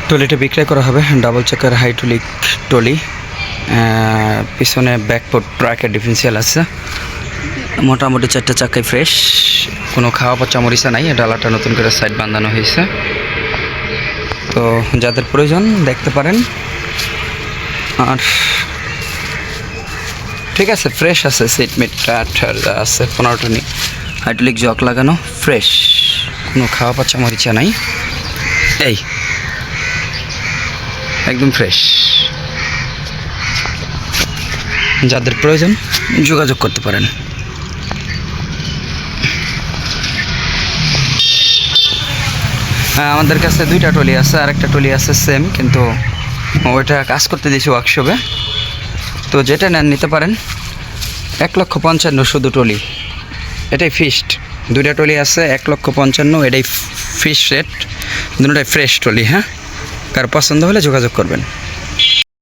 ট্রলিটা বিক্রয় করা হবে ডাবল চাকার হাইড্রোলিক ট্রলি। পিছনে ব্যাকপোর্ট ট্রাকের ডিফারেন্সিয়াল আছে। মোটামুটি 4টা চাকাই ফ্রেশ, কোনো খাওয়া পচা মরিচা নাই। ডালাটা নতুন করে সাইড বাঁধানো হয়েছে। তো যাদের প্রয়োজন দেখতে পারেন। আর ঠিক আছে, ফ্রেশ আছে, সিট মিট আছে 15টা নি হাইড্রোলিক জক লাগানো, ফ্রেশ, কোনো খাওয়া পচা মরিচা নাই। এই একদম ফ্রেশ। যাদের প্রয়োজন যোগাযোগ করতে পারেন। আমাদের কাছে 2টা ট্রলি আছে, আর একটা ট্রলি আছে সেম, কিন্তু ওইটা কাজ করতে দিয়েছি ওয়ার্কশপে। তো যেটা নেন নিতে পারেন। 1,55,000 শুধু ট্রলি, এটাই ফিক্সড। 2টা ট্রলি আছে 1,55,000, এটাই ফিক্সড রেট। দুটোটাই ফ্রেশ ট্রলি। হ্যাঁ, কার পছন্দ হলে যোগাযোগ করবেন।